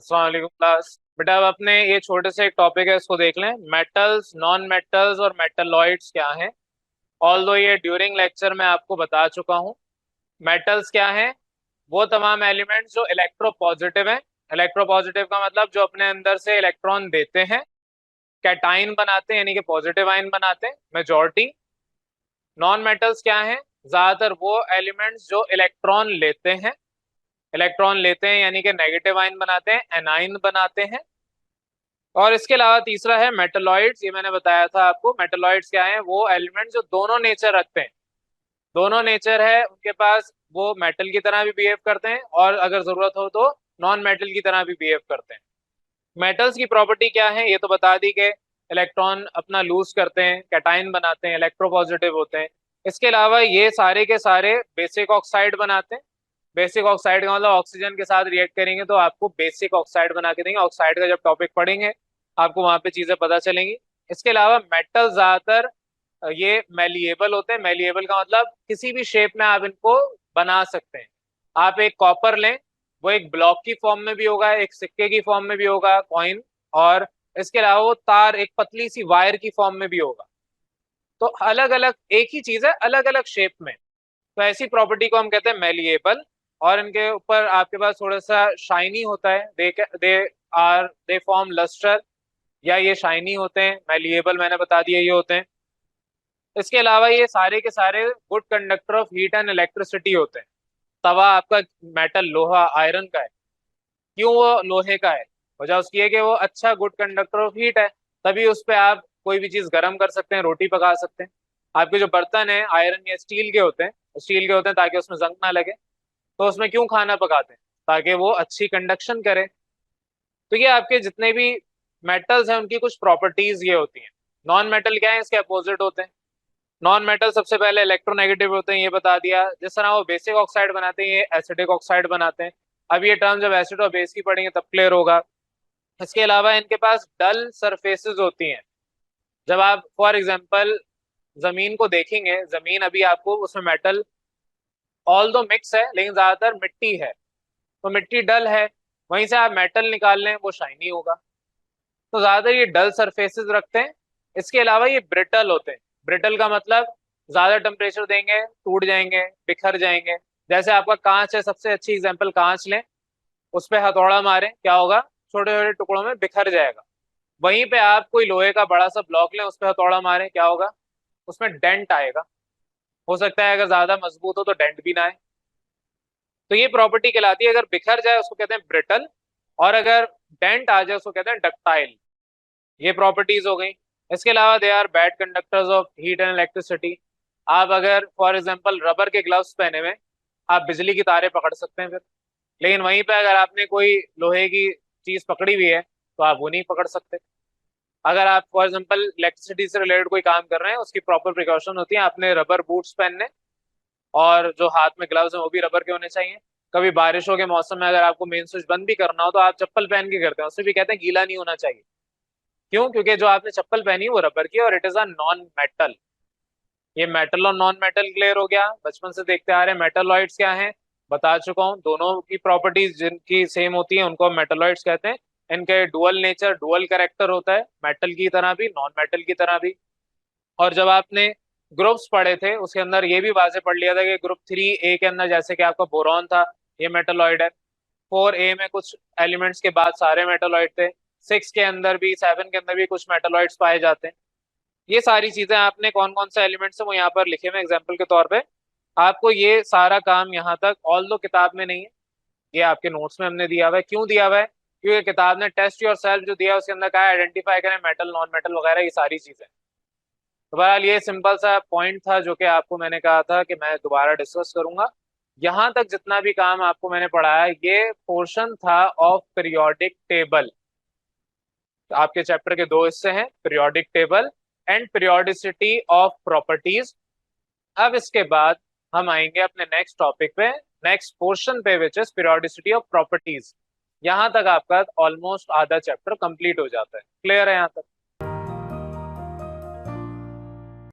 अस्सलाम वालेकुम क्लास। बेटा अब अपने ये छोटे से एक टॉपिक है, इसको देख लें। मेटल्स, नॉन मेटल्स और मेटलॉइड्स क्या हैं। ऑल्दो ये ड्यूरिंग लेक्चर में आपको बता चुका हूँ। मेटल्स क्या हैं? वो तमाम एलिमेंट्स जो इलेक्ट्रोपॉजिटिव हैं। इलेक्ट्रोपॉजिटिव का मतलब जो अपने अंदर से इलेक्ट्रॉन देते हैं, कैटाइन बनाते हैं, यानी कि पॉजिटिव आयन बनाते हैं मेजॉरिटी। नॉन मेटल्स क्या हैं? ज्यादातर वो एलिमेंट्स जो इलेक्ट्रॉन लेते हैं यानी कि नेगेटिव आयन बनाते हैं, एनाइन बनाते हैं। और इसके अलावा तीसरा है मेटलॉइड्स। ये मैंने बताया था आपको। मेटलॉइड्स क्या है? वो एलिमेंट जो दोनों नेचर रखते हैं, दोनों नेचर है उनके पास। वो मेटल की तरह भी बिहेव करते हैं और अगर जरूरत हो तो नॉन मेटल की तरह भी बिहेव करते हैं। मेटल्स की प्रॉपर्टी क्या है ये तो बता दी कि इलेक्ट्रॉन अपना लूज करते हैं, कैटाइन बनाते हैं, इलेक्ट्रोपॉजिटिव होते हैं। इसके अलावा ये सारे के सारे बेसिक ऑक्साइड बनाते हैं। बेसिक ऑक्साइड का मतलब ऑक्सीजन के साथ रिएक्ट करेंगे तो आपको बेसिक ऑक्साइड बना के देंगे। ऑक्साइड का जब टॉपिक पढ़ेंगे आपको वहां पे चीजें पता चलेंगी। इसके अलावा मेटल ज्यादातर ये मेलिएबल होते हैं। मेलिएबल का मतलब किसी भी शेप में आप इनको बना सकते हैं। आप एक कॉपर लें, वो एक ब्लॉक की फॉर्म में भी होगा, एक सिक्के की फॉर्म में भी होगा, कॉइन। और इसके अलावा वो तार एक पतली सी वायर की फॉर्म में भी होगा। तो अलग अलग एक ही चीज है, अलग अलग शेप में। तो ऐसी प्रॉपर्टी को हम कहते हैं मेलिएबल। और इनके ऊपर आपके पास थोड़ा सा शाइनी होता है। दे फॉर्म लस्टर, या ये शाइनी होते हैं। मेलिएबल मैंने बता दिया ये होते हैं। इसके अलावा ये सारे के सारे good conductor of heat and electricity होते हैं। तवा आपका मेटल, लोहा, आयरन का है। क्यों वो लोहे का है? वजह उसकी है कि वो अच्छा गुड कंडक्टर ऑफ हीट है। तभी उस पर आप कोई भी चीज गर्म कर सकते हैं, रोटी पका सकते हैं। आपके जो बर्तन है आयरन या स्टील के होते हैं, स्टील के होते हैं ताकि उसमें जंग ना लगे। तो उसमें क्यों खाना पकाते हैं? ताकि वो अच्छी कंडक्शन करे। तो ये आपके जितने भी मेटल्स हैं उनकी कुछ प्रॉपर्टीज ये होती हैं। नॉन मेटल क्या है? इसके अपोजिट होते हैं। नॉन मेटल सबसे पहले इलेक्ट्रोनेगेटिव होते हैं, ये बता दिया। जिस तरह वो बेसिक ऑक्साइड बनाते हैं, ये एसिडिक ऑक्साइड बनाते हैं। अब ये टर्म जब एसिड और बेस की पढ़ेंगे तब क्लियर होगा। इसके अलावा इनके पास डल सरफेसेस होती हैं। जब आप फॉर एग्जांपल जमीन को देखेंगे, जमीन अभी आपको उसमें मेटल ऑल दो मिक्स है लेकिन ज्यादातर मिट्टी है, तो मिट्टी डल है। वहीं से आप मेटल निकाल लें वो शाइनी होगा। तो ज्यादातर ये डल सरफेसेस रखते हैं। इसके अलावा ये ब्रिटल होते हैं। ब्रिटल का मतलब ज्यादा टेम्परेचर देंगे टूट जाएंगे, बिखर जाएंगे। जैसे आपका कांच है, सबसे अच्छी एग्जांपल कांच लें। उस पर हथौड़ा मारें, क्या होगा? छोटे छोटे टुकड़ों में बिखर जाएगा। वहीं पे आप कोई लोहे का बड़ा सा ब्लॉक लें, उस पर हथौड़ा मारें, क्या होगा? उसमें डेंट आएगा। हो सकता है अगर ज्यादा मजबूत हो तो डेंट भी ना आए। तो ये प्रॉपर्टी कहलाती है, अगर बिखर जाए उसको कहते हैं ब्रिटल, और अगर डेंट आ जाए उसको कहते हैं डक्टाइल। ये प्रॉपर्टीज हो गई। इसके अलावा they are bad conductors of heat and electricity. आप अगर फॉर एग्जांपल रबर के ग्लव्स पहने हुए, आप बिजली की तारें पकड़ सकते हैं फिर। लेकिन वहीं पे अगर आपने कोई लोहे की चीज पकड़ी हुई है तो आप वो नहीं पकड़ सकते। अगर आप फॉर एग्जांपल इलेक्ट्रिसिटी से रिलेटेड कोई काम कर रहे हैं, उसकी प्रॉपर प्रिकॉशन होती है। आपने रबर बूट्स पहनने, और जो हाथ में ग्लव्स हैं वो भी रबर के होने चाहिए। कभी बारिशों के मौसम में अगर आपको मेन स्विच बंद भी करना हो तो आप चप्पल पहन के करते हैं, उससे भी कहते हैं गीला नहीं होना चाहिए। क्यों? क्योंकि जो आपने चप्पल पहनी है वो रबर की है और it is a non metal. ये मेटल और नॉन मेटल क्लियर हो गया। बचपन से देखते आ रहे हैं। मेटलॉइड्स क्या हैं बता चुका हूँ। दोनों की प्रॉपर्टीज जिनकी सेम होती है उनको हम मेटलॉइड्स कहते हैं। इनके डुअल नेचर, डुअल कैरेक्टर होता है, मेटल की तरह भी नॉन मेटल की तरह भी। और जब आपने ग्रुप्स पढ़े थे उसके अंदर ये भी वाजे पढ़ लिया था कि ग्रुप 3A के अंदर जैसे कि आपका बोरॉन था, ये मेटलॉइड है। 4A में कुछ एलिमेंट्स के बाद सारे मेटलॉइड थे। 6 के अंदर भी, 7 के अंदर भी कुछ मेटलॉइड्स पाए जाते हैं। ये सारी चीजें आपने कौन कौन से एलिमेंट्स है वो यहाँ पर लिखे हुए एग्जाम्पल के तौर पे। आपको ये सारा काम यहाँ तक ऑल दो किताब में नहीं है, ये आपके नोट्स में हमने दिया हुआ है। क्यों दिया हुआ है? क्योंकि किताब ने टेस्ट योर सेल्फ जो दिया है उसके अंदर कहा है आइडेंटिफाई करें मेटल, नॉन मेटल वगैरह ये सारी चीजें। तो बहरहाल ये सिंपल सा पॉइंट था जो कि आपको मैंने कहा था कि मैं दोबारा डिस्कस करूंगा। यहाँ तक जितना भी काम आपको मैंने पढ़ाया ये पोर्शन था ऑफ पीरियोडिक टेबल। आपके चैप्टर के दो हिस्से हैं, periodic table and periodicity of properties. अब इसके बाद हम आएंगे अपने नेक्स्ट टॉपिक पे, नेक्स्ट पोर्शन पे, which is periodicity of properties. यहाँ तक आपका ऑलमोस्ट आधा चैप्टर कंप्लीट हो जाता है। क्लियर है यहाँ तक?